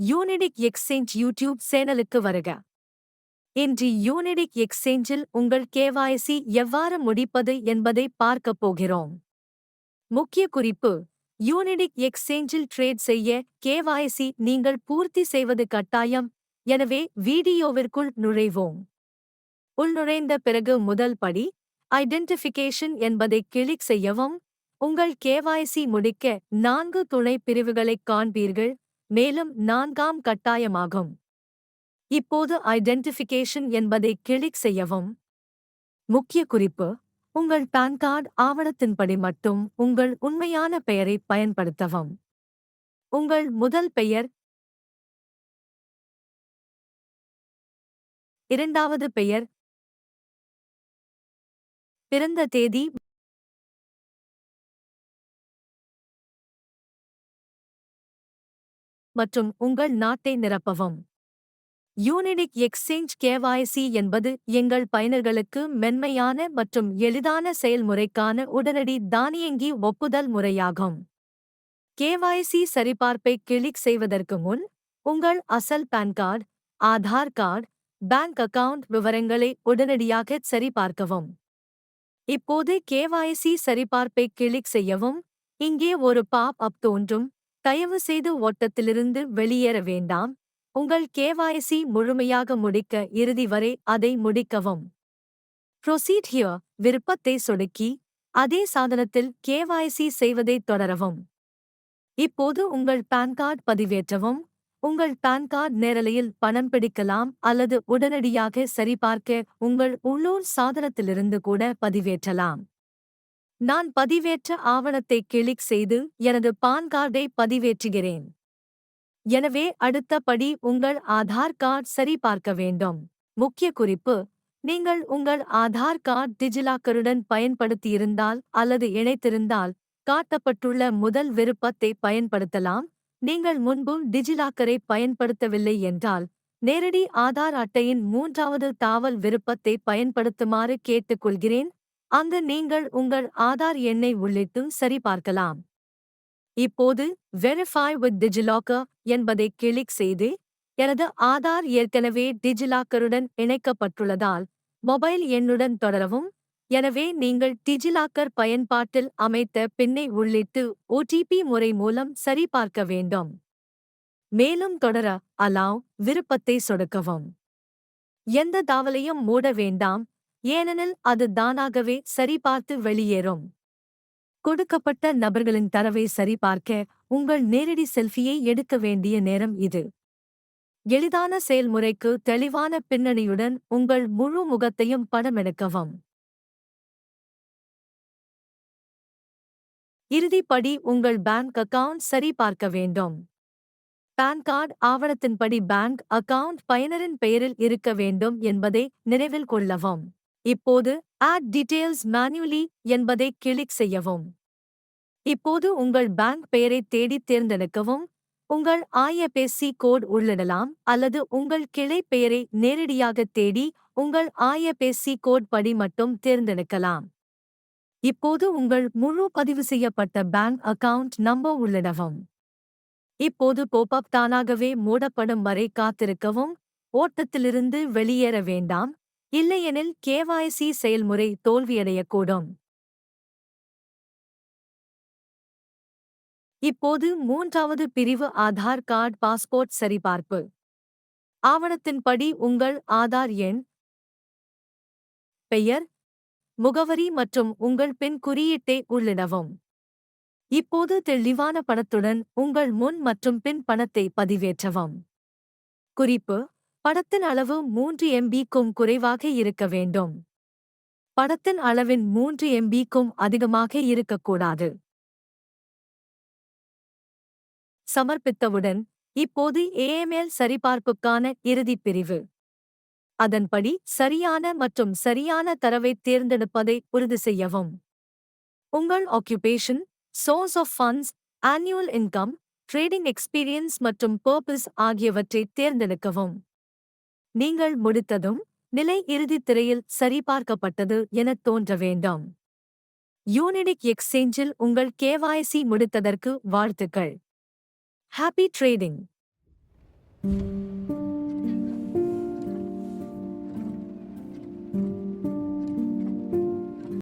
யூனிடிக் exchange YouTube சேனலுக்கு வருக. இன்று யூனிடிக் எக்ஸ்சேஞ்சில் உங்கள் கேவாய்சி எவ்வாறு முடிப்பது என்பதை பார்க்கப் போகிறோம். முக்கிய குறிப்பு: யூனிடிக் எக்ஸ்சேஞ்சில் ட்ரேட் செய்ய கேவாய்சி நீங்கள் பூர்த்தி செய்வது கட்டாயம். எனவே வீடியோவிற்குள் நுழைவோம். உள்நுழைந்த பிறகு முதல் படி ஐடென்டிஃபிகேஷன் என்பதை கிளிக் செய்யவும். உங்கள் கேவாய்சி முடிக்க 4 துணை பிரிவுகளைக் காண்பீர்கள், மேலும் 4ஆம் கட்டாயமாகும். இப்போது ஐடென்டிஃபிகேஷன் என்பதை கிளிக் செய்யவும். முக்கிய குறிப்பு: உங்கள் பான் கார்டு ஆவணத்தின்படி மட்டும் உங்கள் உண்மையான பெயரை பயன்படுத்தவும். உங்கள் முதல் பெயர், இரண்டாவது பெயர், பிறந்த தேதி மற்றும் உங்கள் நாட்டை நிரப்பவும். யூனிடிக் எக்ஸ்சேஞ்ச் கேவாய்சி என்பது எங்கள் பயனர்களுக்கு மென்மையான மற்றும் எளிதான செயல்முறைக்கான உடனடி தானியங்கி ஒப்புதல் முறையாகும். கேவாய்சி சரிபார்ப்பை கிளிக் செய்வதற்கு முன் உங்கள் அசல் PAN card, Aadhaar card, bank account விவரங்களை உடனடியாக சரிபார்க்கவும். இப்போது கேவாய்சி சரிபார்ப்பை கிளிக் செய்யவும். இங்கே ஒரு பாப்-அப் தோன்றும். தயவுசெய்து ஓட்டத்திலிருந்து வெளியேற வேண்டாம். உங்கள் கேவாய்சி முழுமையாக முடிக்க இறுதி வரை அதை முடிக்கவும். ப்ரொசீட் ஹியர் விருப்பத்தை சொடுக்கி அதே சாதனத்தில் கேவாய்சி செய்வதைத் தொடரவும். இப்போது உங்கள் பான் கார்டு பதிவேற்றவும். உங்கள் பான் கார்டு நேரலையில் பணம் பிடிக்கலாம் அல்லது உடனடியாக சரிபார்க்க உங்கள் உள்ளூர் சாதனத்திலிருந்து கூட பதிவேற்றலாம். நான் பதிவேற்ற ஆவணத்தை கிளிக் செய்து எனது பான் கார்டை பதிவேற்றுகிறேன். எனவே அடுத்த படி உங்கள் ஆதார் கார்டு சரிபார்க்க வேண்டும். முக்கிய குறிப்பு: நீங்கள் உங்கள் ஆதார் கார்டு டிஜிலாக்கருடன் பயன்படுத்தியிருந்தால் அல்லது இணைத்திருந்தால் காட்டப்பட்டுள்ள முதல் விருப்பத்தை பயன்படுத்தலாம். நீங்கள் முன்பு டிஜிலாக்கரை பயன்படுத்தவில்லை என்றால் நேரடி ஆதார் அட்டையின் 3வது தாவல் விருப்பத்தை பயன்படுத்துமாறு கேட்டுக்கொள்கிறேன். அங்கு நீங்கள் உங்கள் ஆதார் எண்ணை உள்ளிட்டு சரிபார்க்கலாம். இப்போது வெரிஃபை வித் டிஜிலாக்கர் என்பதை கிளிக் செய்து எனது ஆதார் ஏற்கனவே டிஜிலாக்கருடன் இணைக்கப்பட்டுள்ளதால் மொபைல் எண்ணுடன் தொடரவும். எனவே நீங்கள் டிஜிலாக்கர் பயன்பாட்டில் அமைத்த பின்னை உள்ளிட்டு ஓடிபி முறை மூலம் சரிபார்க்க வேண்டும். மேலும் தொடர அலாவ் விருப்பத்தை சொடுக்கவும். எந்த தாவலையும் மூட வேண்டாம், ஏனெனில் அது தானாகவே சரிபார்த்து வெளியேறும். கொடுக்கப்பட்ட நபர்களின் தரவை சரிபார்க்க உங்கள் நேரடி செல்ஃபியை எடுக்க வேண்டிய நேரம் இது. எளிதான செயல்முறைக்கு தெளிவான பின்னணியுடன் உங்கள் முழு முகத்தையும் படமெடுக்கவும். இறுதிப்படி உங்கள் பேங்க் அக்கவுண்ட் சரிபார்க்க வேண்டும். பான் கார்டு ஆவணத்தின்படி பேங்க் அக்கவுண்ட் பயனரின் பெயரில் இருக்க வேண்டும் என்பதை நினைவில் கொள்ளவும். இப்போது ஆட் டீடெயில்ஸ் மேனுவலி என்பதை கிளிக் செய்யவும். இப்போது உங்கள் பேங்க் பெயரை தேடித் தேர்ந்தெடுக்கவும். உங்கள் IFSC கோட் உள்ளிடலாம் அல்லது உங்கள் கிளை பெயரை நேரடியாக தேடி உங்கள் IFSC கோட் படி மட்டும் தேர்ந்தெடுக்கலாம். இப்போது உங்கள் முழு பதிவு செய்யப்பட்ட பேங்க் அக்கவுண்ட் நம்பர் உள்ளிடவும். இப்போது போப்-அப் தானாகவே மூடப்படும் வரை காத்திருக்கவும். ஓட்டத்திலிருந்து வெளியேற வேண்டாம், இல்லையெனில் கேவாய்சி செயல்முறை தோல்வியடையக்கூடும். இப்போது 3வது பிரிவு ஆதார் கார்டு பாஸ்போர்ட் சரிபார்ப்பு. ஆவணத்தின்படி உங்கள் ஆதார் எண், பெயர், முகவரி மற்றும் உங்கள் பின் குறியீட்டை உள்ளிடவும். இப்போது தெளிவான படத்துடன் உங்கள் முன் மற்றும் பின் பணத்தை பதிவேற்றவும். குறிப்பு: படத்தின் அளவு 3 MB-க்கும் குறைவாக இருக்க வேண்டும். படத்தின் அளவின் 3 MB-க்கும் அதிகமாக இருக்கக்கூடாது. சமர்ப்பித்தவுடன் இப்போது AML சரிபார்ப்புக்கான இறுதிப் பிரிவு. அதன்படி சரியான மற்றும் சரியான தரவைத் தேர்ந்தெடுப்பதை உறுதி செய்யவும். உங்கள் occupation, source of funds, annual income, trading experience மற்றும் பர்பஸ் ஆகியவற்றைத் தேர்ந்தெடுக்கவும். நீங்கள் முடித்ததும் நிலை இறுதித் திரையில் சரிபார்க்கப்பட்டது எனத் தோன்ற வேண்டும். யூனிடிக் எக்ஸ்சேஞ்சில் உங்கள் கேவாய்சி முடித்ததற்கு வாழ்த்துக்கள். Happy trading!